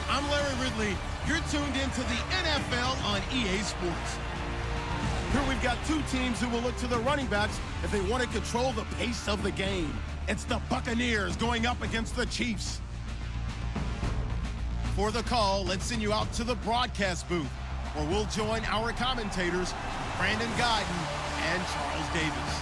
I'm Larry Ridley. You're tuned into the NFL on EA Sports. Here we've got two teams who will look to their running backs if they want to control the pace of the game. It's the Buccaneers going up against the Chiefs. For the call, let's send you out to the broadcast booth, where we'll join our commentators, Brandon Guyton and Charles Davis.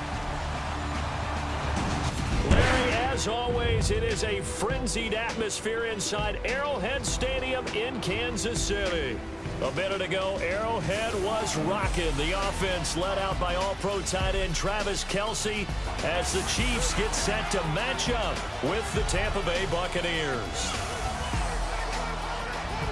Larry, as always, it is a frenzied atmosphere inside Arrowhead Stadium in Kansas City. A minute ago, Arrowhead was rocking. The offense led out by all-pro tight end Travis Kelce as the Chiefs get set to match up with the Tampa Bay Buccaneers.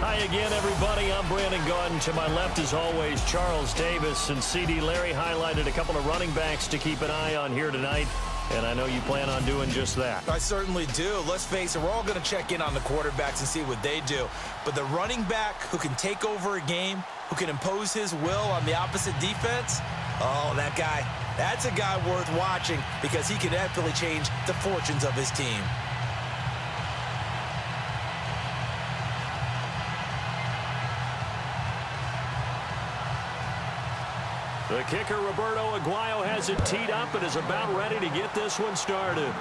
Hi again, everybody. I'm Brandon Guyton. To my left, as always, Charles Davis. And CD Larry highlighted a couple of running backs to keep an eye on here tonight. And I know you plan on doing just that. I certainly do. Let's face it, we're all going to check in on the quarterbacks and see what they do. But the running back who can take over a game, who can impose his will on the opposite defense, oh, that guy, that's a guy worth watching because he can definitely change the fortunes of his team. The kicker, Roberto Aguayo, has it teed up and is about ready to get this one started.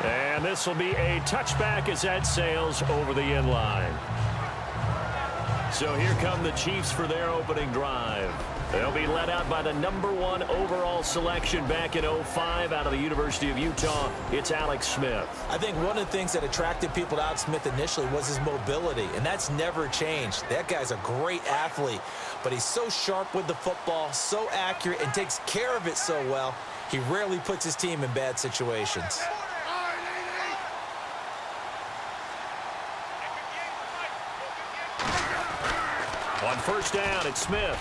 And this will be a touchback as that sails over the end line. So here come the Chiefs for their opening drive. They'll be led out by the #1 overall selection back in 2005 out of the University of Utah. It's Alex Smith. I think one of the things that attracted people to Alex Smith initially was his mobility, and that's never changed. That guy's a great athlete, but he's so sharp with the football, so accurate, and takes care of it so well, he rarely puts his team in bad situations. On first down, it's Smith.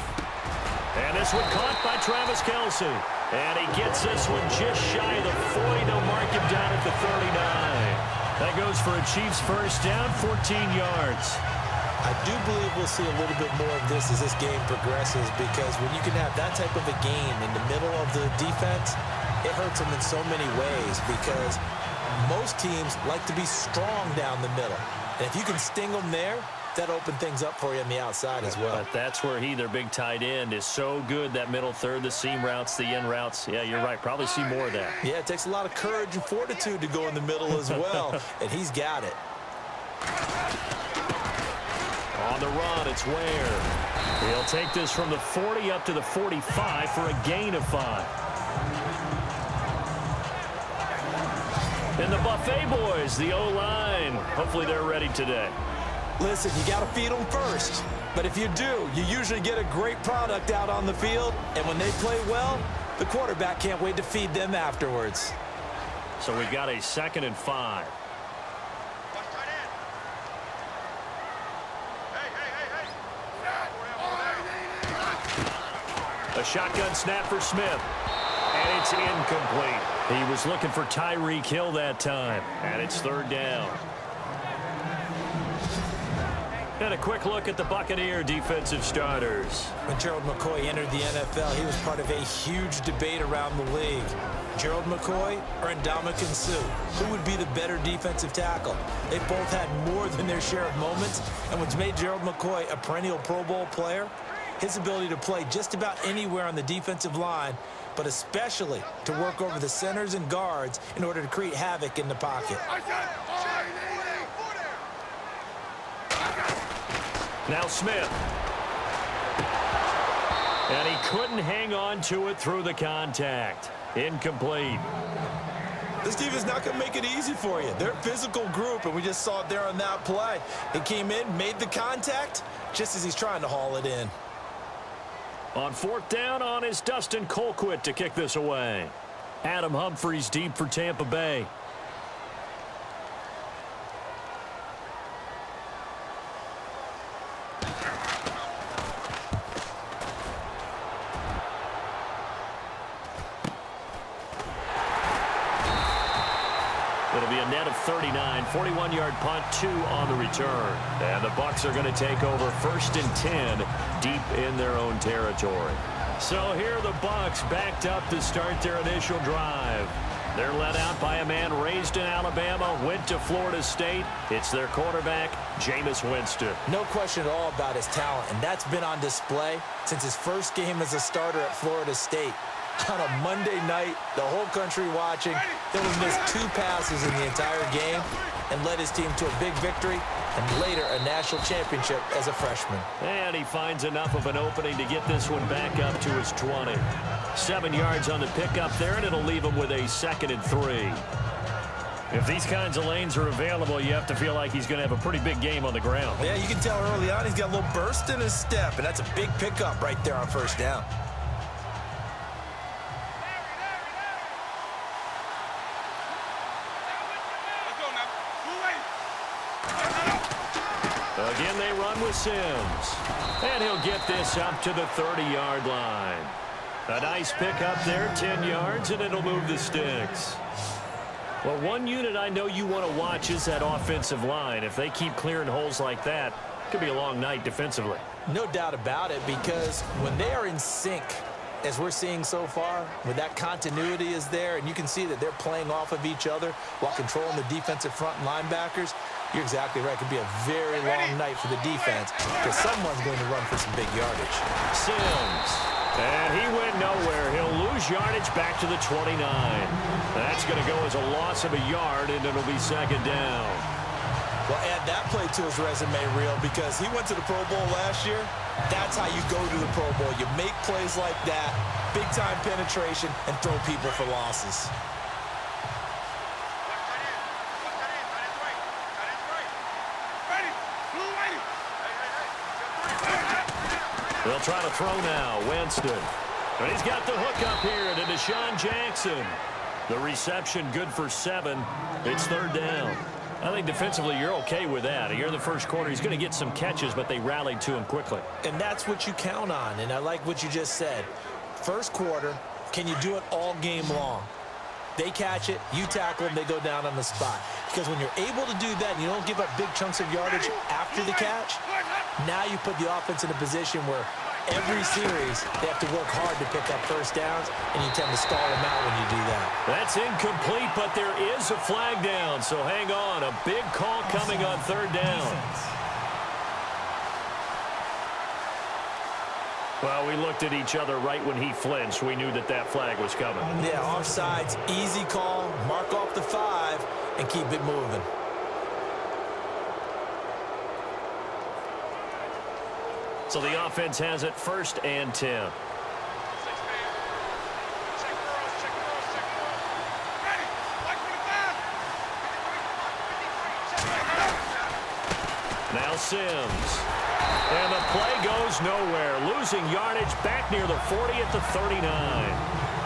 And this one caught by Travis Kelce. And he gets this one just shy of the 40. They'll mark him down at the 39. That goes for a Chiefs first down, 14 yards. I do believe we'll see a little bit more of this as this game progresses, because when you can have that type of a game in the middle of the defense, it hurts them in so many ways, because most teams like to be strong down the middle. And if you can sting them there, that opened things up for you on the outside as well. But that's where their big tight end, is so good, that middle third, the seam routes, the in routes. Yeah, you're right. Probably see more of that. Yeah, it takes a lot of courage and fortitude to go in the middle as well, and he's got it. On the run, it's Ware. He'll take this from the 40 up to the 45 for a gain of 5. And the Buffet boys, the O-line, hopefully they're ready today. Listen, you got to feed them first. But if you do, you usually get a great product out on the field. And when they play well, the quarterback can't wait to feed them afterwards. So we've got a 2nd and 5. A shotgun snap for Smith. And it's incomplete. He was looking for Tyreek Hill that time. And it's 3rd down. And a quick look at the Buccaneer defensive starters. When Gerald McCoy entered the NFL, he was part of a huge debate around the league. Gerald McCoy or Ndamukong Suh? Who would be the better defensive tackle? They both had more than their share of moments. And what's made Gerald McCoy a perennial Pro Bowl player? His ability to play just about anywhere on the defensive line, but especially to work over the centers and guards in order to create havoc in the pocket. Now Smith. And he couldn't hang on to it through the contact. Incomplete. This defense is not going to make it easy for you. They're a physical group, and we just saw it there on that play. He came in, made the contact, just as he's trying to haul it in. On 4th down on is Dustin Colquitt to kick this away. Adam Humphries deep for Tampa Bay. It'll be a net of 39, 41-yard punt, 2 on the return. And the Bucs are going to take over 1st and 10 deep in their own territory. So here the Bucs backed up to start their initial drive. They're led out by a man raised in Alabama, went to Florida State. It's their quarterback, Jameis Winston. No question at all about his talent, and that's been on display since his first game as a starter at Florida State. On a Monday night, the whole country watching, he only missed 2 passes in the entire game and led his team to a big victory and later a national championship as a freshman. And he finds enough of an opening to get this one back up to his 20. 7 yards on the pickup there, and it'll leave him with a 2nd and 3. If these kinds of lanes are available, you have to feel like he's going to have a pretty big game on the ground. Yeah, you can tell early on he's got a little burst in his step, and that's a big pickup right there on 1st down. Again, they run with Sims. And he'll get this up to the 30-yard line. A nice pickup there, 10 yards, and it'll move the sticks. Well, one unit I know you want to watch is that offensive line. If they keep clearing holes like that, it could be a long night defensively. No doubt about it, because when they are in sync, as we're seeing so far, when that continuity is there, and you can see that they're playing off of each other while controlling the defensive front and linebackers, you're exactly right. It could be a very long night for the defense because someone's going to run for some big yardage. Sims. And he went nowhere. He'll lose yardage back to the 29. That's going to go as a loss of a yard, and it'll be 2nd down. Well, add that play to his resume reel because he went to the Pro Bowl last year. That's how you go to the Pro Bowl. You make plays like that, big-time penetration, and throw people for losses. They'll try to throw now. Winston. And he's got the hook up here to Deshaun Jackson. The reception good for 7. It's 3rd down. I think defensively you're okay with that. Here in the first quarter, he's going to get some catches, but they rallied to him quickly. And that's what you count on, and I like what you just said. First quarter, can you do it all game long? They catch it, you tackle them, they go down on the spot. Because when you're able to do that and you don't give up big chunks of yardage after the catch, now you put the offense in a position where every series they have to work hard to pick up 1st downs, and you tend to stall them out when you do that. That's incomplete, but there is a flag down, so hang on. A big call coming on 3rd down. Well, we looked at each other right when he flinched. We knew that that flag was coming. Yeah, offsides, easy call, mark off the 5, and keep it moving. So the offense has it 1st and 10. Now Sims. And the play goes nowhere, losing yardage back near the 40 at the 39.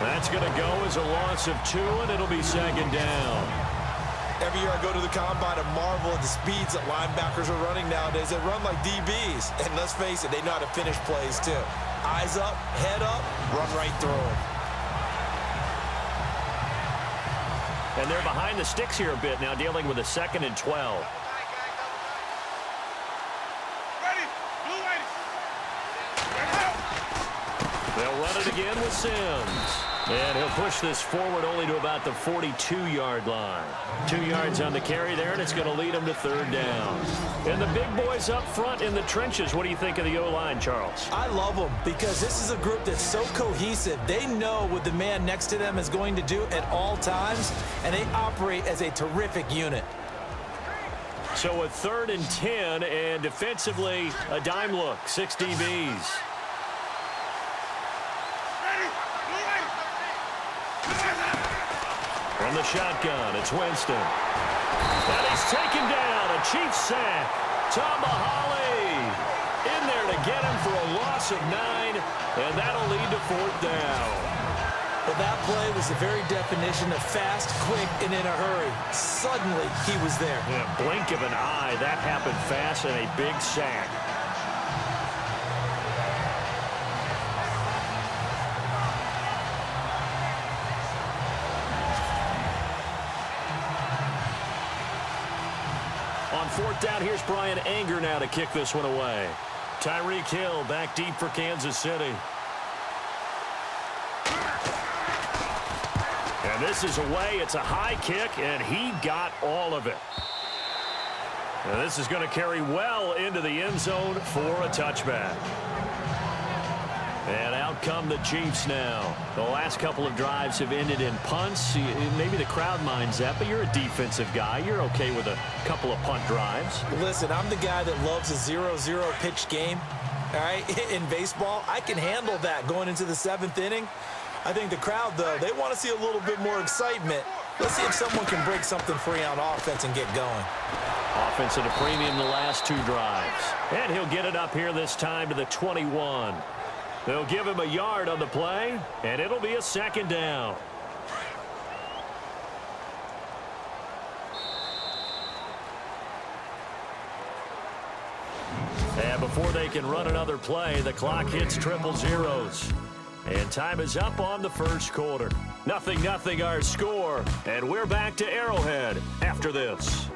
That's going to go as a loss of 2, and it'll be second down. Every year I go to the combine and marvel at the speeds that linebackers are running nowadays. They run like DBs. And let's face it, they know how to finish plays too. Eyes up, head up, run right through them. And they're behind the sticks here a bit now, dealing with a 2nd and 12. They'll run it again with Sims. And he'll push this forward only to about the 42-yard line. 2 yards on the carry there, and it's going to lead him to 3rd down. And the big boys up front in the trenches. What do you think of the O-line, Charles? I love them because this is a group that's so cohesive. They know what the man next to them is going to do at all times, and they operate as a terrific unit. So a 3rd and 10, and defensively, a dime look, 6 DBs. From the shotgun, it's Winston. And he's taken down, a Chiefs sack. Tampa in there to get him for a loss of 9, and that'll lead to 4th down. Well, that play was the very definition of fast, quick, and in a hurry. Suddenly, he was there. In a blink of an eye, that happened fast, and a big sack. On 4th down, here's Brian Anger now to kick this one away. Tyreek Hill back deep for Kansas City. And this is away. It's a high kick, and he got all of it. And this is going to carry well into the end zone for a touchback. And out come the Chiefs now. The last couple of drives have ended in punts. Maybe the crowd minds that, but you're a defensive guy. You're okay with a couple of punt drives. Listen, I'm the guy that loves a 0-0 pitch game. All right, in baseball, I can handle that going into the 7th inning. I think the crowd, though, they want to see a little bit more excitement. Let's see if someone can break something free on offense and get going. Offense at a premium the last 2 drives. And he'll get it up here this time to the 21. They'll give him a yard on the play, and it'll be a 2nd down. And before they can run another play, the clock hits triple zeros. And time is up on the 1st quarter. 0-0 our score, and we're back to Arrowhead after this.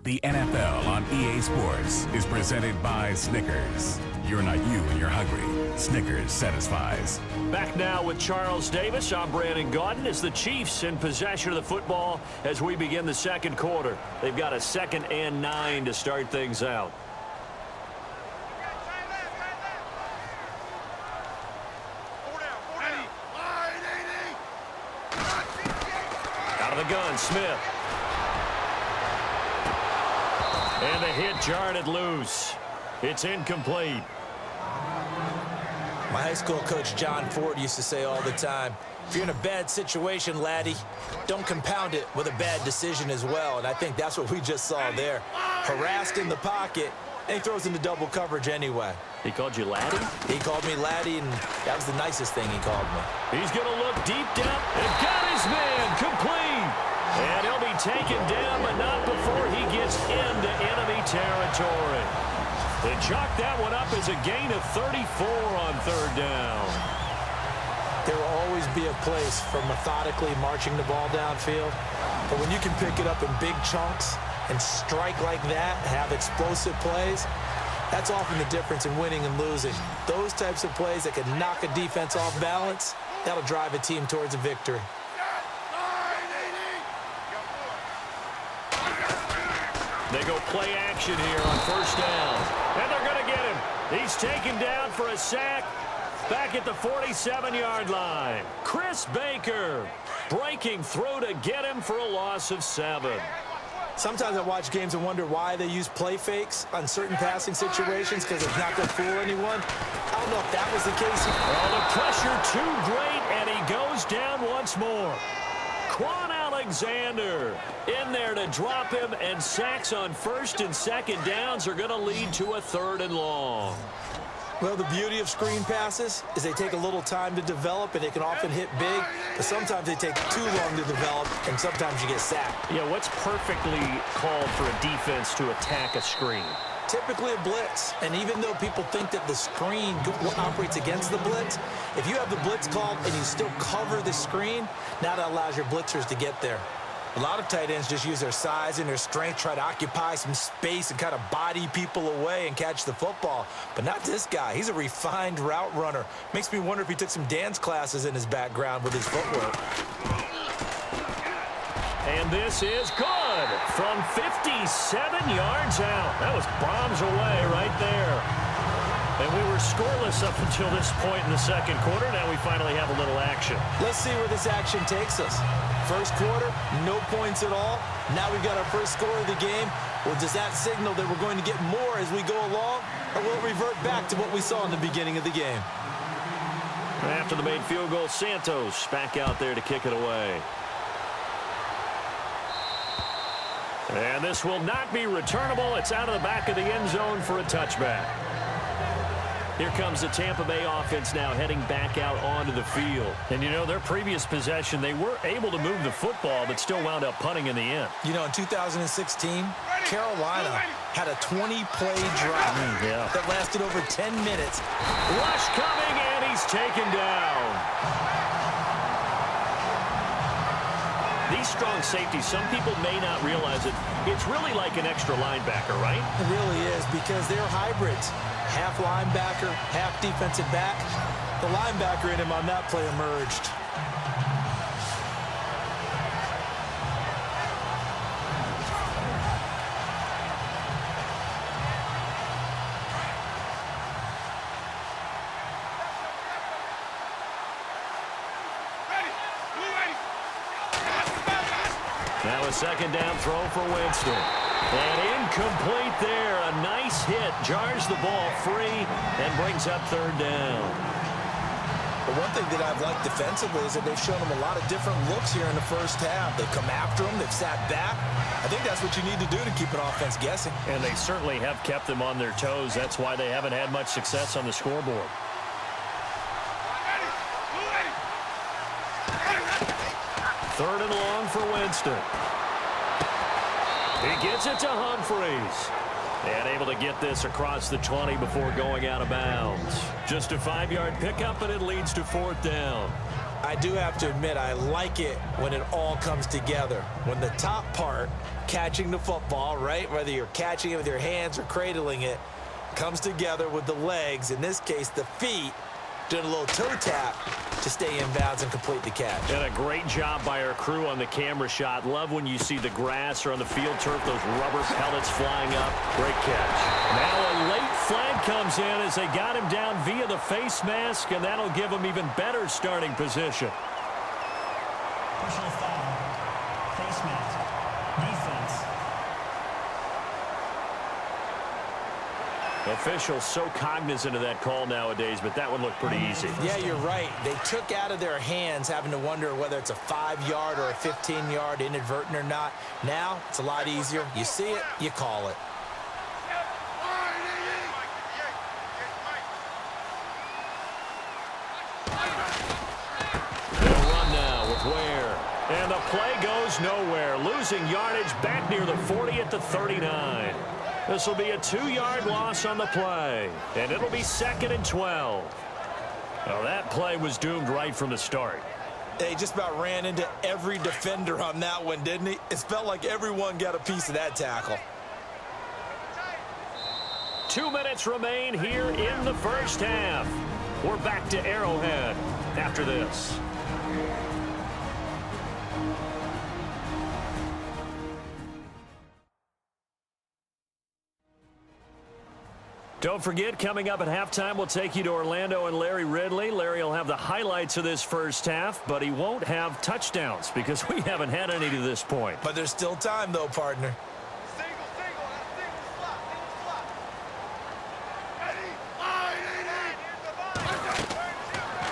The NFL on EA Sports is presented by Snickers. You're not you when you're hungry. Snickers satisfies. Back now with Charles Davis. I'm Brandon Gaudin. As the Chiefs in possession of the football as we begin the 2nd quarter. They've got a 2nd and 9 to start things out. Out of the gun, Smith. And the hit jarred it loose. It's incomplete. My high school coach, John Ford, used to say all the time, if you're in a bad situation, laddie, don't compound it with a bad decision as well. And I think that's what we just saw there. Harassed in the pocket, and he throws into double coverage anyway. He called you laddie? He called me laddie, and that was the nicest thing he called me. He's going to look deep down and got his man complete. And he'll be taken down, but not before he gets into enemy territory. They chalk that one up as a gain of 34 on 3rd down. There will always be a place for methodically marching the ball downfield. But when you can pick it up in big chunks and strike like that, have explosive plays, that's often the difference in winning and losing. Those types of plays that can knock a defense off balance, that'll drive a team towards a victory. They go play action here on 1st down. And they're going to get him. He's taken down for a sack back at the 47-yard line. Chris Baker breaking through to get him for a loss of 7. Sometimes I watch games and wonder why they use play fakes on certain passing situations because it's not going to fool anyone. I don't know if that was the case. Well, the pressure too great, and he goes down once more. Quan Alexander in there to drop him, and sacks on first and second downs are going to lead to a 3rd and long. Well, the beauty of screen passes is they take a little time to develop, and they can often hit big, but sometimes they take too long to develop, and sometimes you get sacked. Yeah, what's perfectly called for a defense to attack a screen? Typically a blitz, and even though people think that the screen operates against the blitz, if you have the blitz called and you still cover the screen, now that allows your blitzers to get there. A lot of tight ends just use their size and their strength, try to occupy some space and kind of body people away and catch the football. But not this guy. He's a refined route runner. Makes me wonder if he took some dance classes in his background with his footwork. And this is good from 57 yards out. That was bombs away right there. And we were scoreless up until this point in the second quarter. Now we finally have a little action. Let's see where this action takes us. First quarter, no points at all. Now we've got our first score of the game. Well, does that signal that we're going to get more as we go along? Or will it revert back to what we saw in the beginning of the game? After the made field goal, Santos back out there to kick it away. And this will not be returnable. It's out of the back of the end zone for a touchback. Here comes the Tampa Bay offense now heading back out onto the field. And, you know, their previous possession, they were able to move the football but still wound up punting in the end. You know, in 2016, Carolina had a 20-play drive that lasted over 10 minutes. Rush coming, and he's taken down. These strong safeties, some people may not realize it. It's really like an extra linebacker, right? It really is, because they're hybrids. Half linebacker, half defensive back. The linebacker in him on that play emerged. Now a second down throw for Winston. And incomplete there. A nice hit. Jars the ball free and brings up 3rd down. But one thing that I've liked defensively is that they've shown them a lot of different looks here in the first half. They've come after them. They've sat back. I think that's what you need to do to keep an offense guessing. And they certainly have kept them on their toes. That's why they haven't had much success on the scoreboard. Third and long for Winston. He gets it to Humphreys. And able to get this across the 20 before going out of bounds. Just a 5-yard pickup, and it leads to 4th down. I do have to admit, I like it when it all comes together. When the top part, catching the football, right, whether you're catching it with your hands or cradling it, comes together with the legs, in this case the feet, doing a little toe tap to stay in bounds and complete the catch. And a great job by our crew on the camera shot. Love when you see the grass or on the field turf, those rubber pellets flying up. Great catch. Now a late flag comes in as they got him down via the face mask, and that'll give him even better starting position. Personal foul, face mask, defense. Officials so cognizant of that call nowadays, but that would look pretty easy. Yeah, you're right. They took out of their hands having to wonder whether it's a 5-yard or a 15-yard inadvertent or not. Now, it's a lot easier. You see it, you call it. They'll run now with Ware. And the play goes nowhere. Losing yardage back near the 40 at the 39. This will be a 2-yard loss on the play, and it'll be 2nd and 12. Well, that play was doomed right from the start. They just about ran into every defender on that one, didn't he? It felt like everyone got a piece of that tackle. 2 minutes remain here in the first half. We're back to Arrowhead after this. Don't forget, coming up at halftime, we'll take you to Orlando and Larry Ridley. Larry will have the highlights of this first half, but he won't have touchdowns because we haven't had any to this point. But there's still time, though, partner.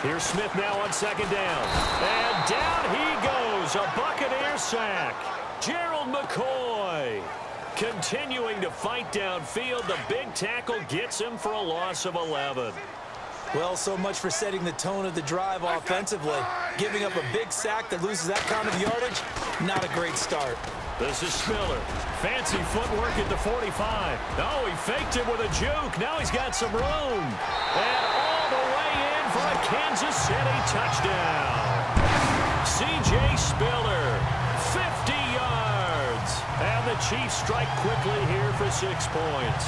Here's Smith now on 2nd down. And down he goes. goes. A Buccaneers sack. Gerald McCoy continuing to fight downfield. The big tackle gets him for a loss of 11. Well, so much for setting the tone of the drive offensively. Giving up a big sack that loses that kind of yardage, not a great start. This is Spiller. Fancy footwork at the 45. Oh, he faked it with a juke. Now he's got some room. And all the way in for a Kansas City touchdown. C.J. Spiller, 50 yards. And the Chiefs strike quickly here for 6 points.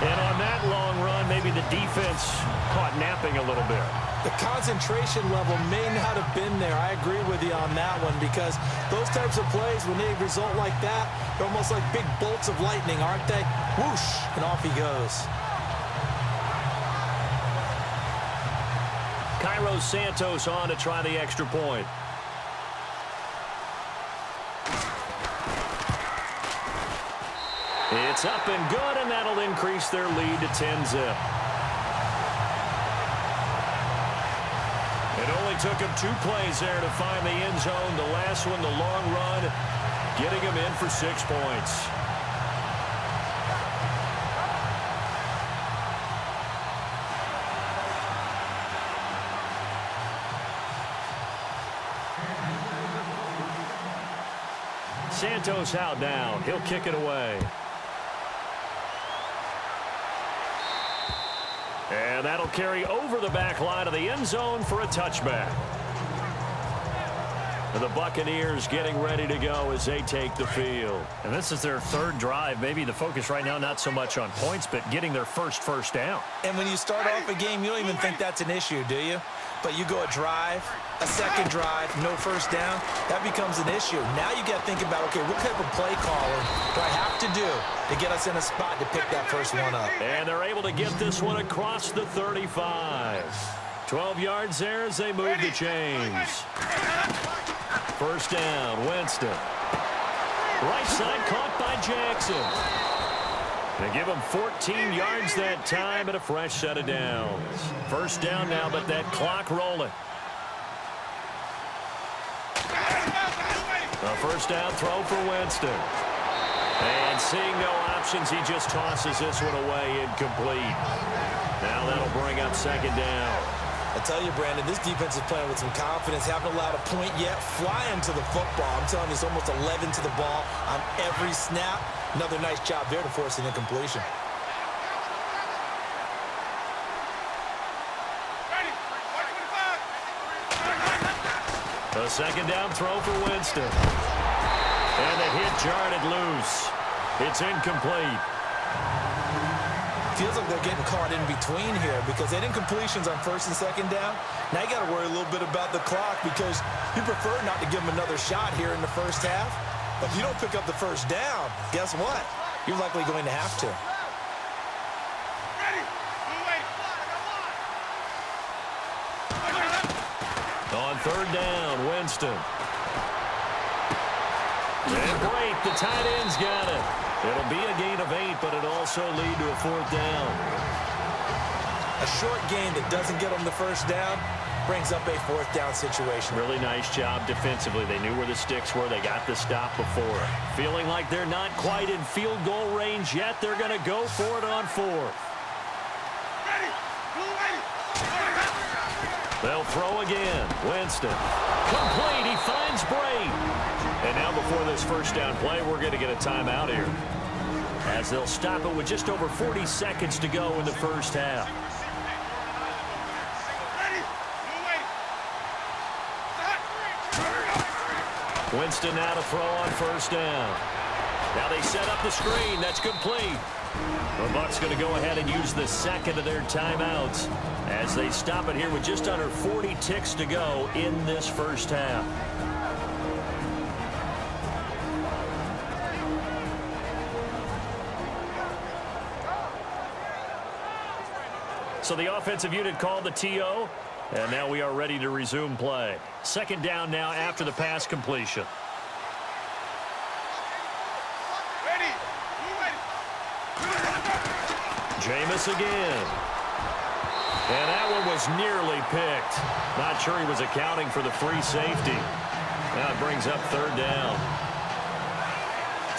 And on that long run, maybe the defense caught napping a little bit. The concentration level may not have been there. I agree with you on that one because those types of plays, when they result like that, they're almost like big bolts of lightning, aren't they? Whoosh, and off he goes. Cairo Santos on to try the extra point. It's up and good, and that'll increase their lead to 10-zip. It only took him 2 plays there to find the end zone. The last one, the long run, getting him in for 6 points. Santos out now. He'll kick it away. And that'll carry over the back line of the end zone for a touchback. And the Buccaneers getting ready to go as they take the field. And this is their 3rd drive. Maybe the focus right now not so much on points, but getting their first down. And when you start off a game, you don't even think that's an issue, do you? But you go a drive, a second drive, no first down, that becomes an issue. Now you got to think about, okay, what type of play calling do I have to do to get us in a spot to pick that first one up? And they're able to get this one across the 35. 12 yards there as they move the chains. First down, Winston. Right side caught by Jackson. They give him 14 yards that time and a fresh set of downs. First down now, but that clock rolling. A first down throw for Winston. And seeing no options, he just tosses this one away incomplete. Now that'll bring up second down. I tell you, Brandon, this defense is playing with some confidence. Haven't allowed a point yet. Flying to the football. I'm telling you, it's almost 11 to the ball on every snap. Another nice job there to force an incompletion. A second down throw for Winston. And the hit jarred it loose. It's incomplete. Feels like they're getting caught in between here because they had incompletions on first and second down. Now you got to worry a little bit about the clock because you prefer not to give them another shot here in the first half. But if you don't pick up the first down, guess what? You're likely going to have to. On third down, Winston. And great, the tight end's got it. It'll be a gain of 8, but it'll also lead to a 4th down. A short gain that doesn't get them the first down brings up a 4th down situation. Really nice job defensively. They knew where the sticks were. They got the stop before. Feeling like they're not quite in field goal range yet. They're going to go for it on 4th. They'll throw again. Winston. Complete. He finds Bray. And now before this first down play, we're going to get a timeout here, as they'll stop it with just over 40 seconds to go in the first half. Winston now to throw on first down. Now they set up the screen. That's complete. The Bucs going to go ahead and use the second of their timeouts as they stop it here with just under 40 ticks to go in this first half. So the offensive unit called the TO, and now we are ready to resume play. Second down now after the pass completion. Jameis again. And that one was nearly picked. Not sure he was accounting for the free safety. That brings up third down.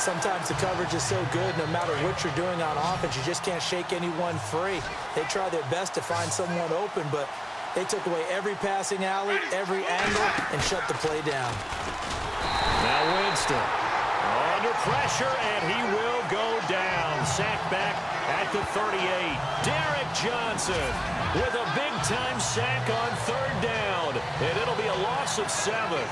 Sometimes the coverage is so good, no matter what you're doing on offense, you just can't shake anyone free. They try their best to find someone open, but they took away every passing alley, every angle, and shut the play down. Now Winston under pressure, and he will go down. Sacked back at the 38. Derek Johnson with a big-time sack on third down, and it'll be a loss of 7.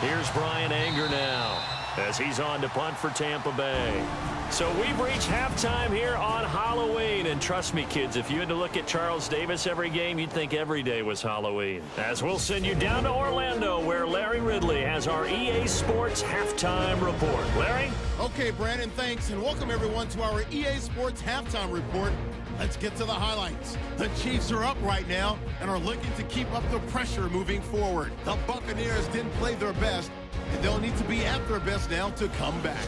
Here's Brian Anger now as he's on to punt for Tampa Bay. So we've reached halftime here on Halloween. And trust me, kids, if you had to look at Charles Davis every game, you'd think every day was Halloween. As we'll send you down to Orlando, where Larry Ridley has our EA Sports halftime report. Larry? Okay, Brandon, thanks, and welcome everyone to our EA Sports halftime report. Let's get to the highlights. The Chiefs are up right now and are looking to keep up the pressure moving forward. The Buccaneers didn't play their best, and they'll need to be at their best now to come back.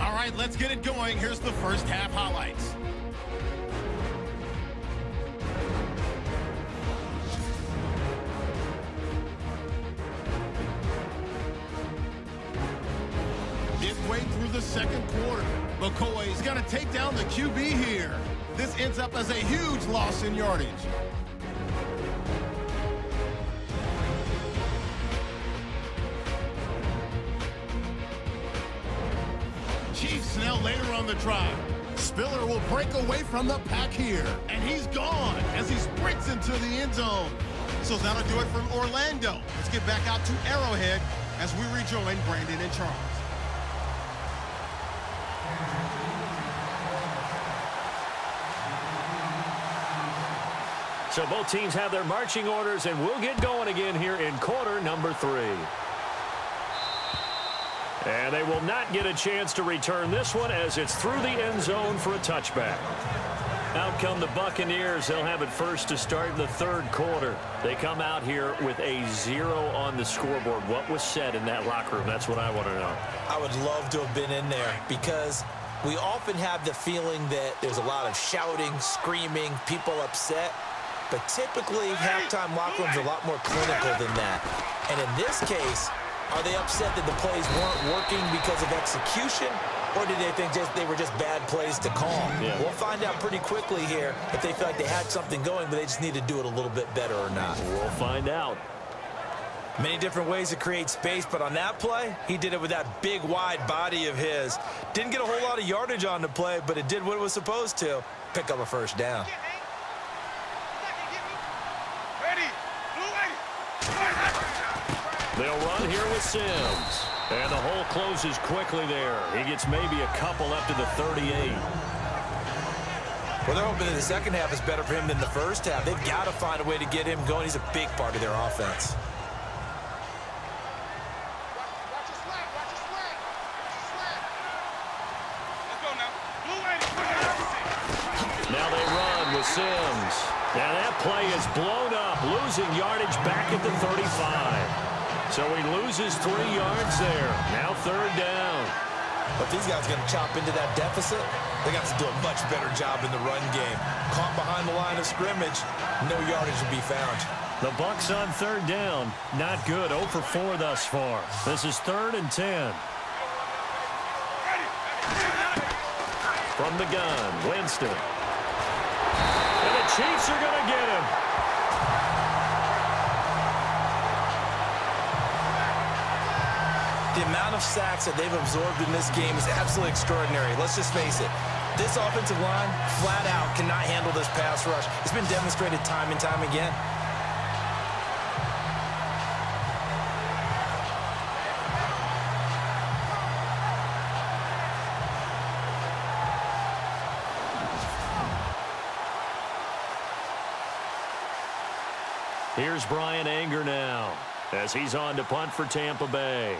All right, let's get it going. Here's the first half highlights. Midway through the second quarter, McCoy's got to take down the QB here. This ends up as a huge loss in yardage. Chiefs now later on the drive. Spiller will break away from the pack here, and he's gone as he sprints into the end zone. So that'll do it from Orlando. Let's get back out to Arrowhead as we rejoin Brandon and Charles. So both teams have their marching orders, and we'll get going again here in quarter number 3. And they will not get a chance to return this one as it's through the end zone for a touchback. Out come the Buccaneers. They'll have it first to start the third quarter. They come out here with a 0 on the scoreboard. What was said in that locker room? That's what I want to know. I would love to have been in there because we often have the feeling that there's a lot of shouting, screaming, people upset. But typically, halftime locker rooms are a lot more clinical than that. And in this case, are they upset that the plays weren't working because of execution? Or did they think they were just bad plays to call? Yeah. We'll find out pretty quickly here if they feel like they had something going, but they just need to do it a little bit better or not. We'll find out. Many different ways to create space, but on that play, he did it with that big, wide body of his. Didn't get a whole lot of yardage on the play, but it did what it was supposed to. Pick up a first down. They'll run here with Sims. And the hole closes quickly there. He gets maybe a couple up to the 38. Well, they're hoping that the second half is better for him than the first half. They've got to find a way to get him going. He's a big part of their offense. Now they run with Sims. Now that play is blown up, losing yardage back at the 35. So he loses 3 yards there. Now third down. But these guys are going to chop into that deficit. They got to do a much better job in the run game. Caught behind the line of scrimmage, no yardage to be found. The Bucs on third down. Not good. 0 for 4 thus far. This is 3rd and 10. From the gun, Winston. And the Chiefs are going to get him. The amount of sacks that they've absorbed in this game is absolutely extraordinary. Let's just face it. This offensive line, flat out, cannot handle this pass rush. It's been demonstrated time and time again. Here's Brian Anger now as he's on to punt for Tampa Bay.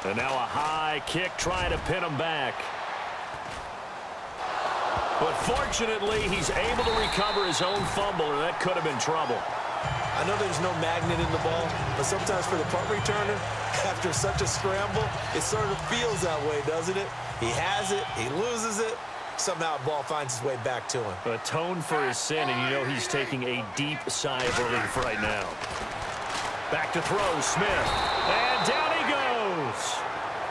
And now a high kick trying to pin him back. But fortunately, he's able to recover his own fumble, or that could have been trouble. I know there's no magnet in the ball, but sometimes for the punt returner, after such a scramble, it sort of feels that way, doesn't it? He has it, he loses it, somehow the ball finds its way back to him. Atone for his sin, and you know he's taking a deep sigh of relief right now. Back to throw, Smith, and down he goes.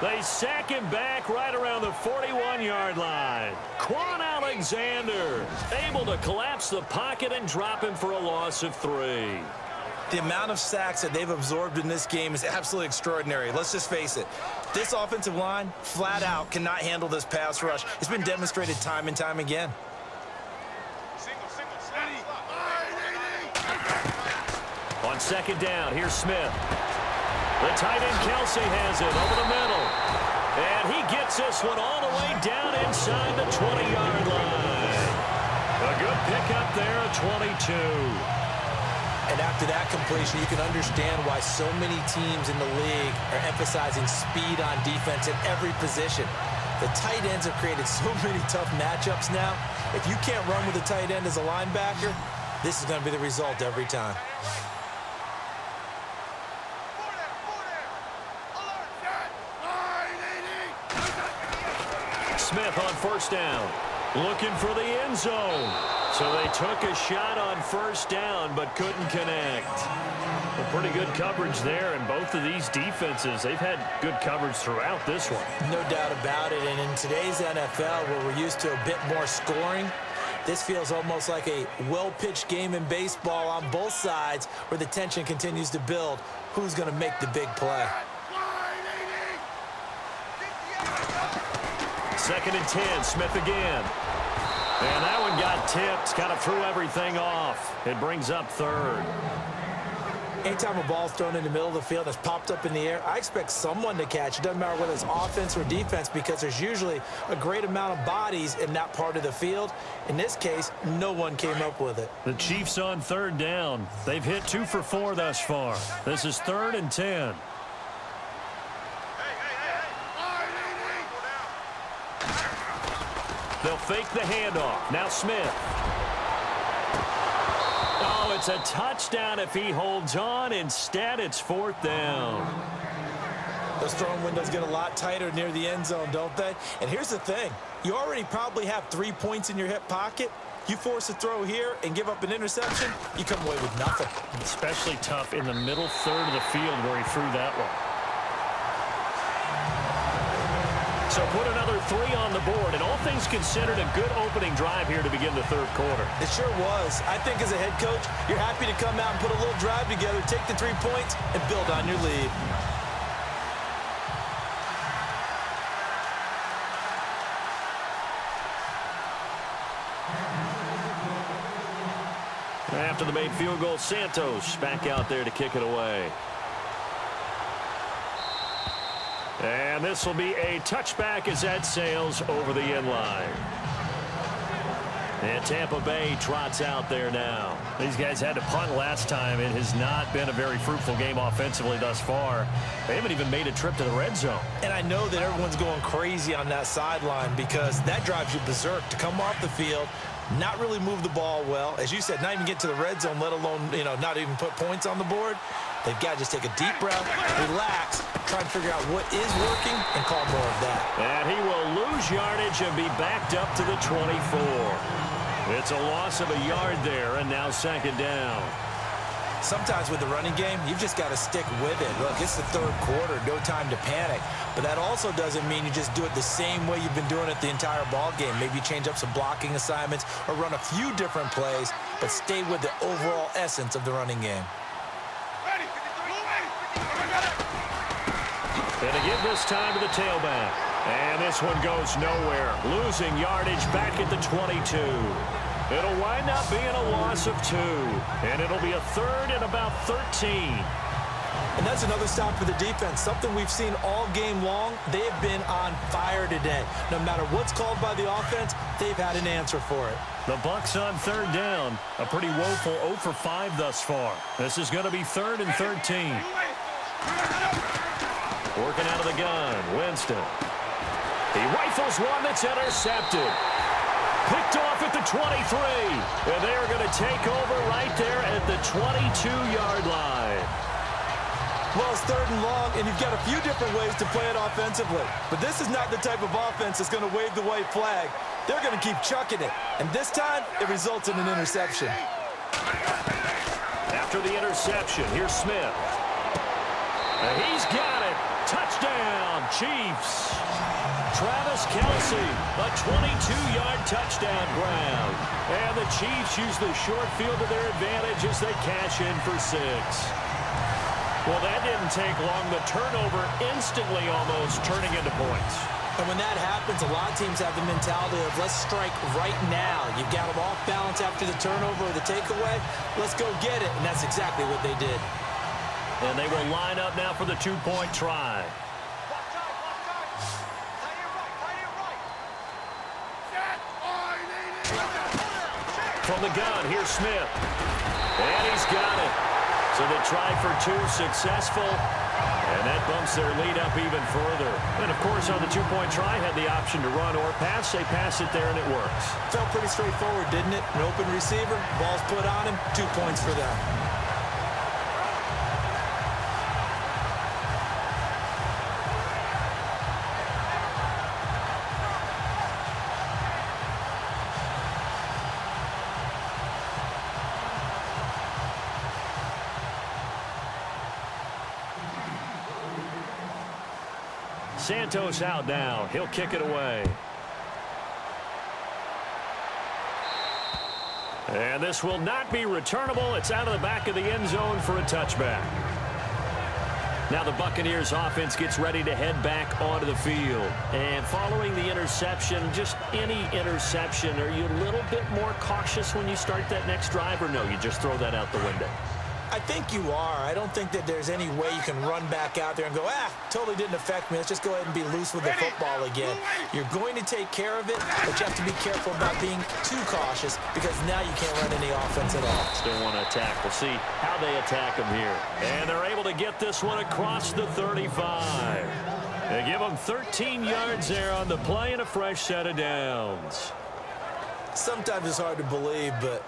They sack him back right around the 41-yard line. Quan Alexander able to collapse the pocket and drop him for a loss of 3. The amount of sacks that they've absorbed in this game is absolutely extraordinary. Let's just face it. This offensive line, flat out, cannot handle this pass rush. It's been demonstrated time and time again. On second down, here's Smith. The tight end Kelsey has it over the middle. And he gets this one all the way down inside the 20-yard line. A good pickup there at 22. And after that completion, you can understand why so many teams in the league are emphasizing speed on defense at every position. The tight ends have created so many tough matchups now. If you can't run with a tight end as a linebacker, this is going to be the result every time. Smith on first down, looking for the end zone. So they took a shot on first down, but couldn't connect. Well, pretty good coverage there, and both of these defenses, they've had good coverage throughout this one. No doubt about it, and in today's NFL, where we're used to a bit more scoring, this feels almost like a well-pitched game in baseball on both sides, where the tension continues to build. Who's going to make the big play? 2nd and 10, Smith again. And that one got tipped, kind of threw everything off. It brings up 3rd. Anytime a ball's thrown in the middle of the field that's popped up in the air, I expect someone to catch. It doesn't matter whether it's offense or defense, because there's usually a great amount of bodies in that part of the field. In this case, no one came up with it. The Chiefs on 3rd down. They've hit 2 for 4 thus far. This is 3rd and 10. They'll fake the handoff. Now Smith. Oh, it's a touchdown if he holds on. Instead, it's 4th down. Those throwing windows get a lot tighter near the end zone, don't they? And here's the thing. You already probably have 3 points in your hip pocket. You force a throw here and give up an interception, you come away with nothing. Especially tough in the middle third of the field where he threw that one. So put another 3 on the board, and all things considered, a good opening drive here to begin the 3rd quarter. It sure was. I think as a head coach, you're happy to come out and put a little drive together, take the 3 points, and build on your lead. After the made field goal, Santos back out there to kick it away. And this will be a touchback as that sails over the end line. And Tampa Bay trots out there now. These guys had to punt last time. It has not been a very fruitful game offensively thus far. They haven't even made a trip to the red zone. And I know that everyone's going crazy on that sideline because that drives you berserk to come off the field, not really move the ball well. As you said, not even get to the red zone, let alone, not even put points on the board. They've got to just take a deep breath, relax, try and figure out what is working, and call more of that. And he will lose yardage and be backed up to the 24. It's a loss of a yard there, and now 2nd down. Sometimes with the running game, you've just got to stick with it. Look, it's the 3rd quarter, no time to panic. But that also doesn't mean you just do it the same way you've been doing it the entire ball game. Maybe change up some blocking assignments or run a few different plays, but stay with the overall essence of the running game. And to give this time to the tailback. And this one goes nowhere. Losing yardage back at the 22. It'll wind up being a loss of 2. And it'll be a 3rd and about 13. And that's another stop for the defense. Something we've seen all game long. They have been on fire today. No matter what's called by the offense, they've had an answer for it. The Bucs on 3rd down. A pretty woeful 0 for 5 thus far. This is going to be 3rd and 13. Working out of the gun, Winston. He rifles one that's intercepted. Picked off at the 23. And they are going to take over right there at the 22-yard line. Well, it's 3rd and long, and you've got a few different ways to play it offensively. But this is not the type of offense that's going to wave the white flag. They're going to keep chucking it. And this time, it results in an interception. After the interception, here's Smith. And he's got it. Touchdown, Chiefs. Travis Kelce, a 22-yard touchdown grab. And the Chiefs use the short field to their advantage as they cash in for 6. Well, that didn't take long. The turnover instantly almost turning into points. And when that happens, a lot of teams have the mentality of let's strike right now. You've got them off balance after the turnover or the takeaway. Let's go get it. And that's exactly what they did. And they will line up now for the 2-point try. From the gun, here's Smith. And he's got it. So the try for 2 successful. And that bumps their lead up even further. And, of course, on the 2-point try, had the option to run or pass. They pass it there, and it works. Felt pretty straightforward, didn't it? An open receiver, ball's put on him, 2 points for them. Santos out now. He'll kick it away. And this will not be returnable. It's out of the back of the end zone for a touchback. Now the Buccaneers offense gets ready to head back onto the field. And following the interception, just any interception, are you a little bit more cautious when you start that next drive, or no, you just throw that out the window? I think you are. I don't think that there's any way you can run back out there and go, totally didn't affect me. Let's just go ahead and be loose with the football again. You're going to take care of it, but you have to be careful about being too cautious because now you can't run any offense at all. Still want to attack. We'll see how they attack them here. And they're able to get this one across the 35. They give them 13 yards there on the play and a fresh set of downs. Sometimes it's hard to believe, but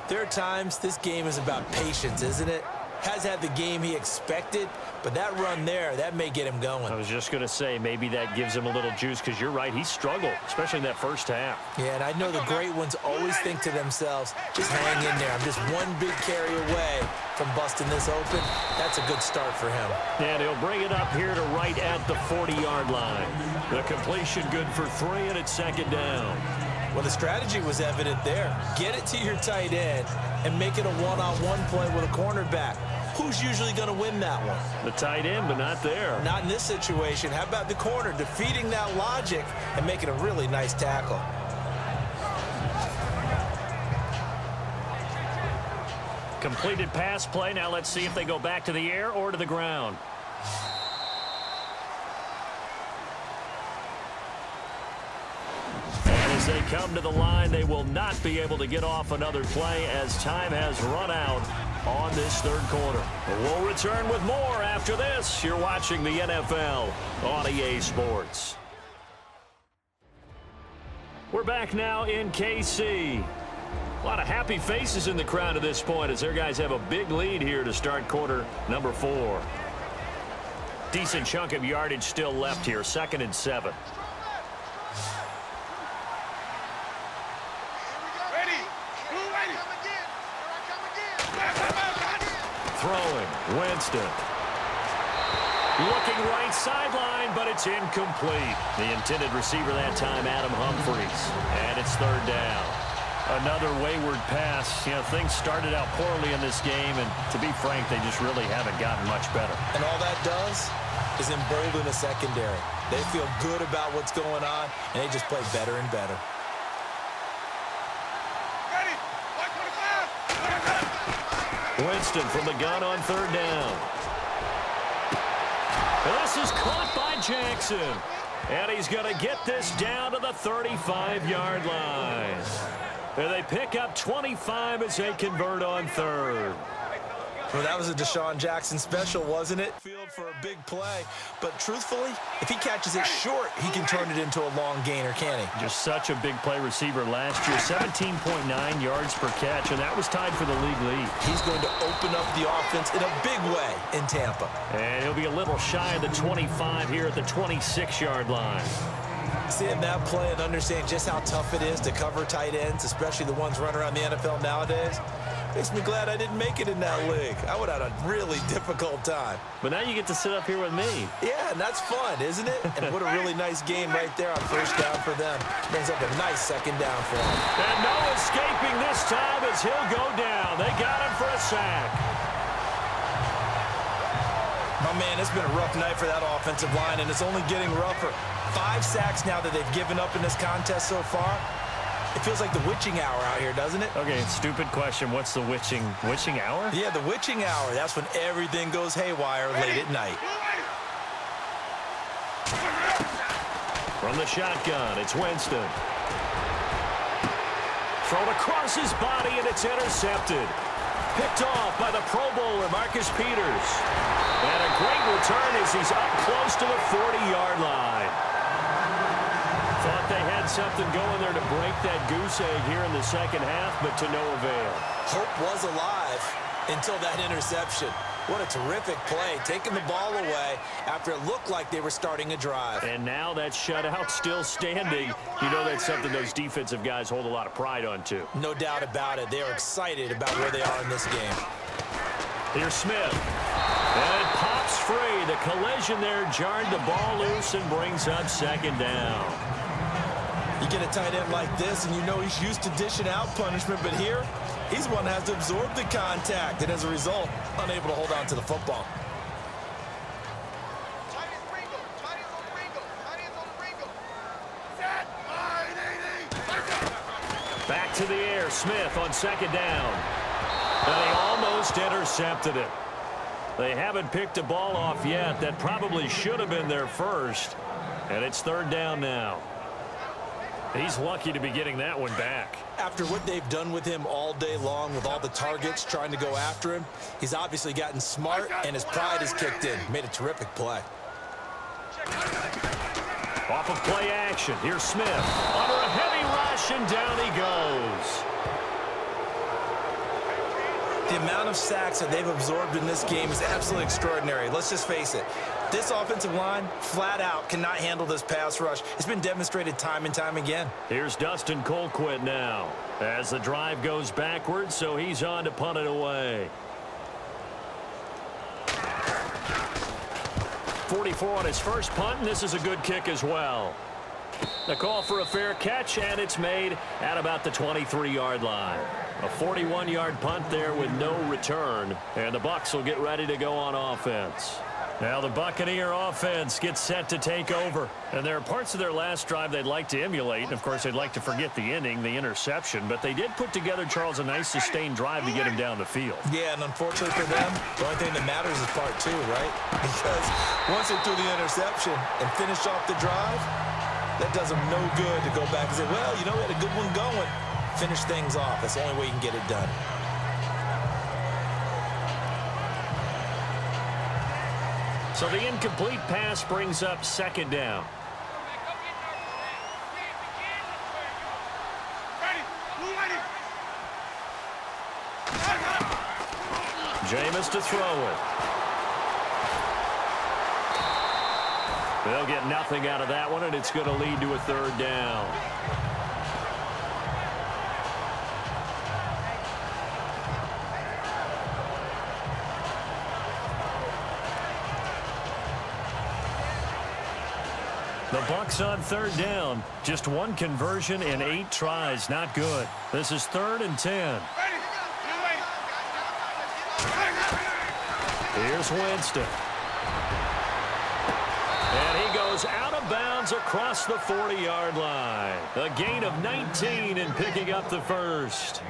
there are times this game is about patience, isn't it? Has had the game he expected, but that run there, that may get him going. I was just going to say, maybe that gives him a little juice because you're right, he struggled, especially in that first half. Yeah, and I know the great ones always think to themselves, just hang in there. I'm just one big carry away from busting this open. That's a good start for him. And he'll bring it up here to right at the 40-yard line. The completion good for 3, and it's 2nd down. Well, the strategy was evident there. Get it to your tight end and make it a one-on-one play with a cornerback. Who's usually going to win that one? The tight end, but not there. Not in this situation. How about the corner defeating that logic and making a really nice tackle? Completed pass play. Now let's see if they go back to the air or to the ground. As they come to the line, they will not be able to get off another play as time has run out on this 3rd quarter. We'll return with more after this. You're watching the NFL on EA Sports. We're back now in KC. A lot of happy faces in the crowd at this point as their guys have a big lead here to start quarter number 4. Decent chunk of yardage still left here, 2nd and 7. Throwing, Winston. Looking right sideline, but it's incomplete. The intended receiver that time, Adam Humphries. And it's 3rd down. Another wayward pass. You know, things started out poorly in this game, and to be frank, they just really haven't gotten much better. And all that does is embolden the secondary. They feel good about what's going on, and they just play better and better. Winston from the gun on 3rd down. And this is caught by Jackson. And he's going to get this down to the 35-yard line. And they pick up 25 as they convert on 3rd. Well, that was a Deshaun Jackson special, wasn't it? Field for a big play. But truthfully, if he catches it short, he can turn it into a long gainer, can he? Just such a big play receiver last year. 17.9 yards per catch, and that was tied for the league lead. He's going to open up the offense in a big way in Tampa. And he'll be a little shy of the 25 here at the 26-yard line. Seeing that play and understanding just how tough it is to cover tight ends, especially the ones running around the NFL nowadays, makes me glad I didn't make it in that league. I would have had a really difficult time. But now you get to sit up here with me. Yeah, and that's fun, isn't it? And what a really nice game right there on first down for them. Brings up a nice second down for them. And no escaping this time as he'll go down. They got him for a sack. My man, it's been a rough night for that offensive line, and it's only getting rougher. 5 sacks now that they've given up in this contest so far. It feels like the witching hour out here, doesn't it? Okay, stupid question. What's the witching hour? Yeah, the witching hour. That's when everything goes haywire late at night. From the shotgun, it's Winston. Thrown across his body, and it's intercepted. Picked off by the Pro Bowler, Marcus Peters. And a great return as he's up close to the 40-yard line. Thought they had something going there to break that goose egg here in the second half, but to no avail. Hope was alive until that interception. What a terrific play, taking the ball away after it looked like they were starting a drive. And now that shutout still standing. You know that's something those defensive guys hold a lot of pride on, too. No doubt about it. They are excited about where they are in this game. Here's Smith. And it pops free. The collision there jarred the ball loose and brings up second down. You get a tight end like this, and you know he's used to dishing out punishment, but here, he's one that has to absorb the contact, and as a result, unable to hold on to the football. Back to the air, Smith on second down. And they almost intercepted it. They haven't picked a ball off yet. That probably should have been their first. And it's third down now. He's lucky to be getting that one back. After what they've done with him all day long with all the targets trying to go after him, he's obviously gotten smart and his pride has kicked in. Made a terrific play. Off of play action. Here's Smith. Under a heavy rush and down he goes. The amount of sacks that they've absorbed in this game is absolutely extraordinary. Let's just face it. This offensive line, flat out, cannot handle this pass rush. It's been demonstrated time and time again. Here's Dustin Colquitt now as the drive goes backwards, so he's on to punt it away. 44 on his first punt, and this is a good kick as well. The call for a fair catch, and it's made at about the 23-yard line. A 41-yard punt there with no return, and the Bucs will get ready to go on offense. Now the Buccaneer offense gets set to take over. And there are parts of their last drive they'd like to emulate. And, of course, they'd like to forget the inning, the interception. But they did put together, Charles, a nice sustained drive to get him down the field. Yeah, and unfortunately for them, the only thing that matters is part two, right? Because once they threw the interception and finished off the drive, that does them no good to go back and say, well, you know, we had a good one going. Finish things off. That's the only way you can get it done. So the incomplete pass brings up second down. Jameis to throw it. They'll get nothing out of that one, and it's going to lead to a third down. The Bucs on third down. Just one conversion in 8 tries. Not good. This is 3rd and 10. Here's Winston. And he goes out of bounds across the 40-yard line. A gain of 19 in picking up the first.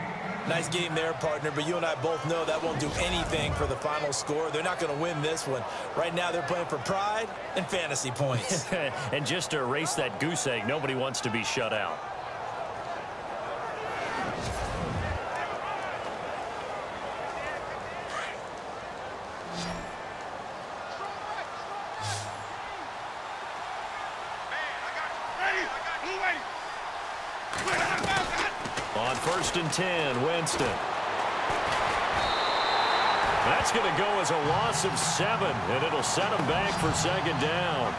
Nice game there, partner, but you and I both know that won't do anything for the final score. They're not going to win this one. Right now, they're playing for pride and fantasy points. And just to erase that goose egg, nobody wants to be shut out. On 1st and 10, Winston. That's going to go as a loss of 7, and it'll set him back for 2nd down.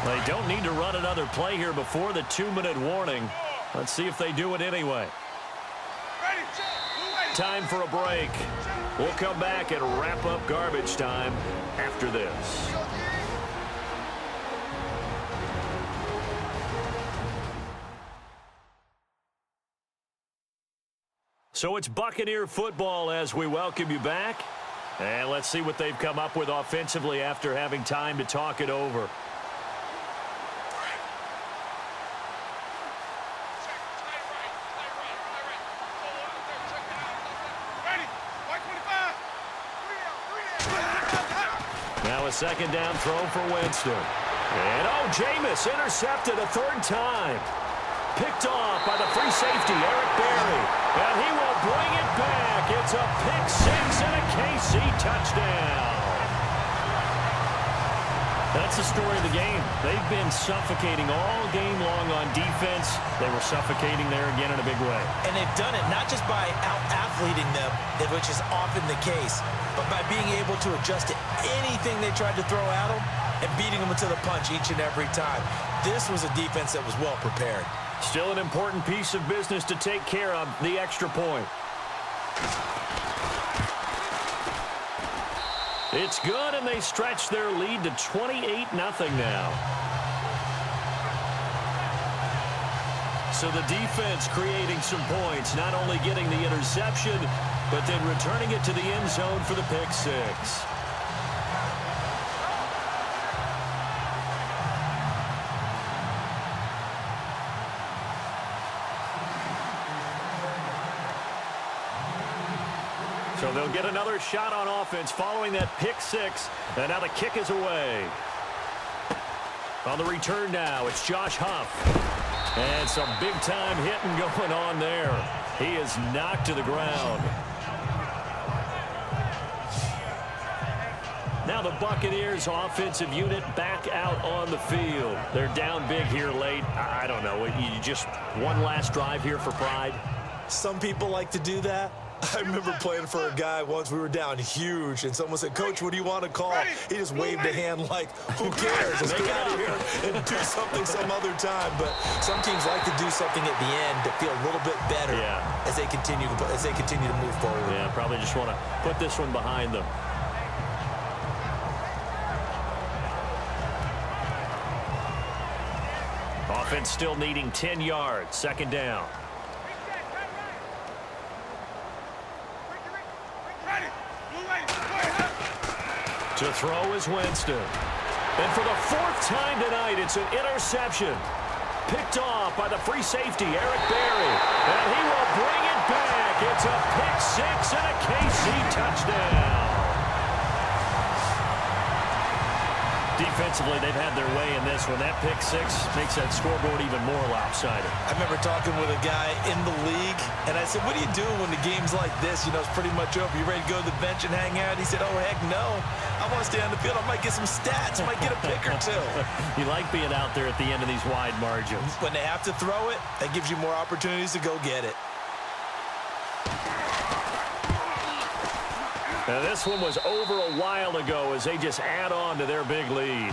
They don't need to run another play here before the 2-minute warning. Let's see if they do it anyway. Time for a break. We'll come back and wrap up garbage time after this. So it's Buccaneer football as we welcome you back. And let's see what they've come up with offensively after having time to talk it over. Now a 2nd down throw for Winston. And Jameis intercepted a 3rd time. Picked off by the free safety, Eric Berry. And he will bring it back. It's a pick 6 and a KC touchdown. That's the story of the game. They've been suffocating all game long on defense. They were suffocating there again in a big way. And they've done it not just by out-athleting them, which is often the case, but by being able to adjust to anything they tried to throw at them and beating them to the punch each and every time. This was a defense that was well prepared. Still an important piece of business to take care of, the extra point. It's good, and they stretch their lead to 28-0 now. So the defense creating some points, not only getting the interception, but then returning it to the end zone for the pick 6. So they'll get another shot on offense following that pick 6. And now the kick is away. On the return now, it's Josh Huff. And some big-time hitting going on there. He is knocked to the ground. Now the Buccaneers offensive unit back out on the field. They're down big here late. I don't know. You just one last drive here for pride? Some people like to do that. I remember playing for a guy once. We were down huge, and someone said, "Coach, what do you want to call?" He just waved a hand like, "Who cares? Let's get out of here and do something some other time." But some teams like to do something at the end to feel a little bit better as they continue to move forward. Yeah, probably just want to put this one behind them. Offense still needing 10 yards. 2nd down. To throw is Winston. And for the 4th time tonight, it's an interception. Picked off by the free safety, Eric Berry. And he will bring it back. It's a pick 6 and a KC touchdown. Defensively, they've had their way in this one. That pick 6 makes that scoreboard even more lopsided. I remember talking with a guy in the league, and I said, "What do you do when the game's like this? You know, it's pretty much over. You ready to go to the bench and hang out?" He said, "Oh, heck no. I want to stay on the field. I might get some stats. I might get a pick or 2. You like being out there at the end of these wide margins. When they have to throw it, that gives you more opportunities to go get it. Now, this one was over a while ago as they just add on to their big lead.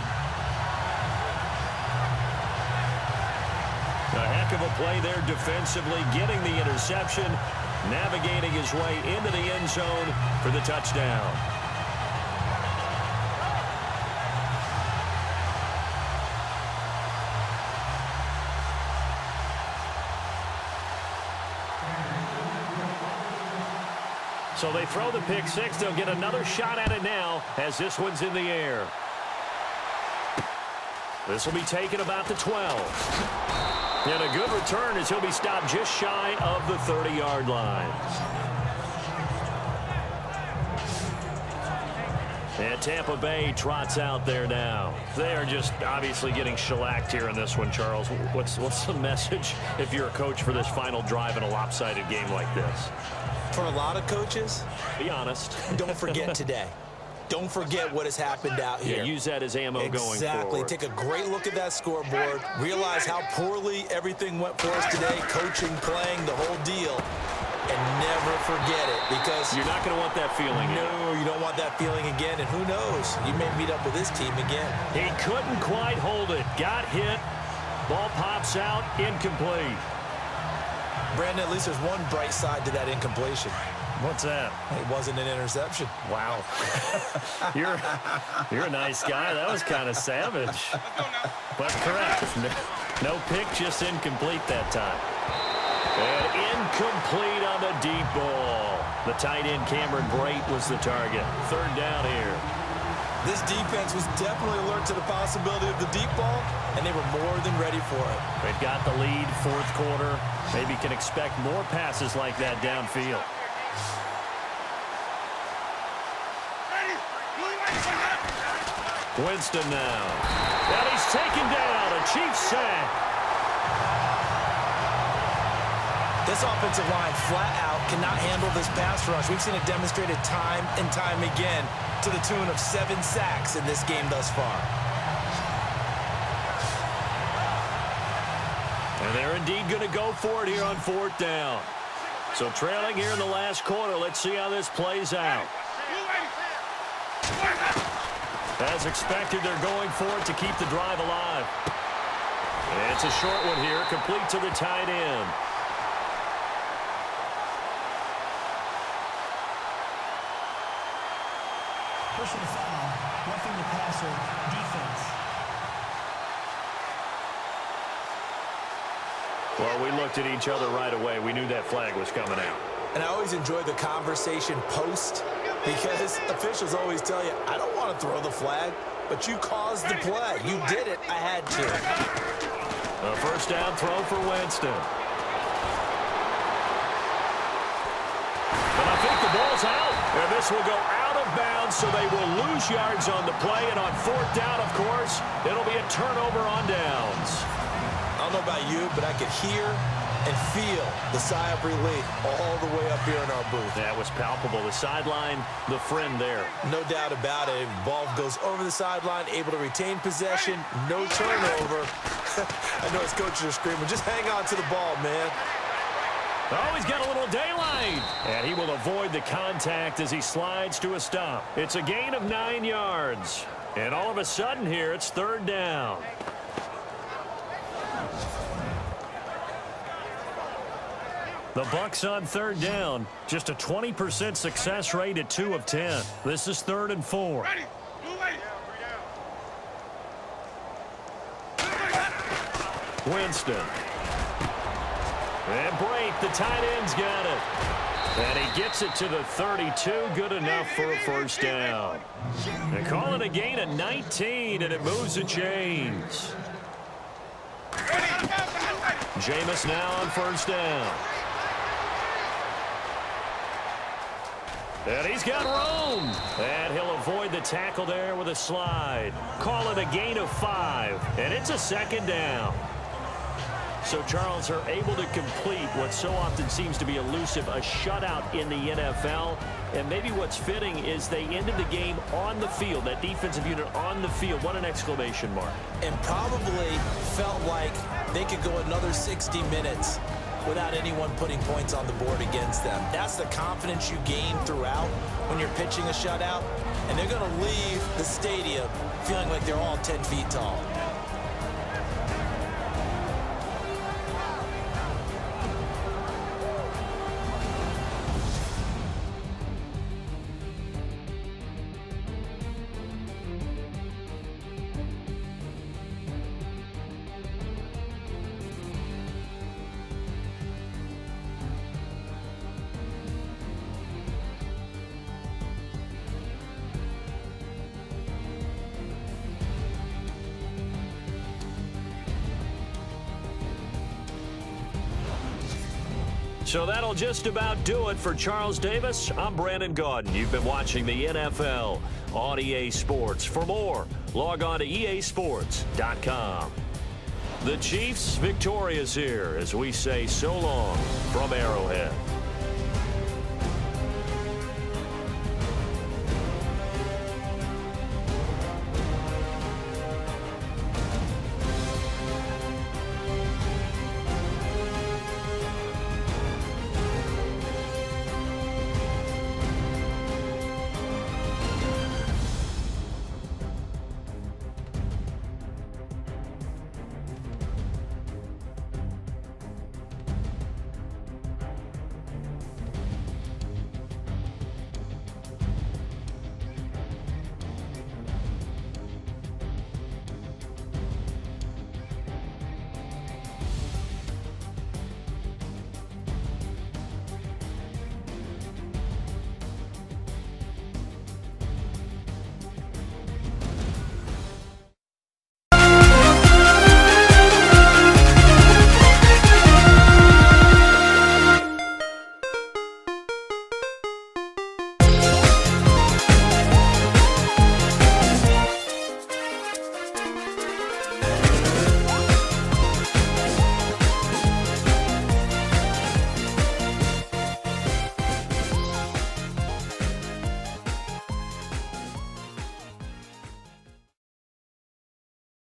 A heck of a play there defensively, getting the interception, navigating his way into the end zone for the touchdown. So they throw the pick 6. They'll get another shot at it now as this one's in the air. This will be taken about the 12. And a good return as he'll be stopped just shy of the 30-yard line. And Tampa Bay trots out there now. They are just obviously getting shellacked here in this one, Charles. What's the message if you're a coach for this final drive in a lopsided game like this? For a lot of coaches, be honest. don't forget today. Don't forget what has happened out here. Yeah, use that as ammo going forward. Exactly. Take a great look at that scoreboard. Realize how poorly everything went for us today. Coaching, playing, the whole deal. And never forget it, because you're not going to want that feeling. No, you don't want that feeling again. And who knows? You may meet up with this team again. He couldn't quite hold it. Got hit. Ball pops out. Incomplete. Brandon, at least there's one bright side to that incompletion. What's that? It wasn't an interception. Wow. You're a nice guy. That was kind of savage. But correct. No pick, just incomplete that time. And incomplete on the deep ball. The tight end, Cameron Brate, was the target. Third down here. This defense was definitely alert to the possibility of the deep ball, and they were more than ready for it. They've got the lead, fourth quarter. Maybe can expect more passes like that downfield. Winston now. And he's taken down. A Chiefs sack. This offensive line flat out cannot handle this pass rush. We've seen it demonstrated time and time again to the tune of 7 sacks in this game thus far. And they're indeed going to go for it here on fourth down. So trailing here in the last quarter. Let's see how this plays out. As expected, they're going for it to keep the drive alive. And it's a short one here, complete to the tight end. Personal foul, roughing the passer, defense. Well, we looked at each other right away. We knew that flag was coming out. And I always enjoy the conversation post, because officials always tell you, I don't want to throw the flag, but you caused the play. You did it. I had to. A first down throw for Winston. But I think the ball's out. And this will go out of bounds, so they will lose yards on the play. And on fourth down, of course, it'll be a turnover on downs. I don't know about you, but I could hear and feel the sigh of relief all the way up here in our booth. That was palpable. The sideline, the friend there. No doubt about it. Ball goes over the sideline, able to retain possession, no turnover. I know his coaches are screaming, just hang on to the ball, man. Oh, he's got a little daylight. And he will avoid the contact as he slides to a stop. It's a gain of 9 yards. And all of a sudden here, it's third down. The Bucs on third down. Just a 20% success rate at 2 of 10. This is 3rd and 4. Winston. And Brate, the tight end's got it. And he gets it to the 32. Good enough for a first down. They call it a gain of 19, and it moves the chains. Jameis now on first down. And he's got room. And he'll avoid the tackle there with a slide. Call it a gain of 5. And it's a second down. So, Charles, are able to complete what so often seems to be elusive, a shutout in the NFL. And maybe what's fitting is they ended the game on the field, that defensive unit on the field. What an exclamation mark. And probably felt like they could go another 60 minutes without anyone putting points on the board against them. That's the confidence you gain throughout when you're pitching a shutout. And they're going to leave the stadium feeling like they're all 10 feet tall. So that'll just about do it for Charles Davis. I'm Brandon Gaudin. You've been watching the NFL on EA Sports. For more, log on to easports.com. The Chiefs victorious here as we say so long from Arrowhead.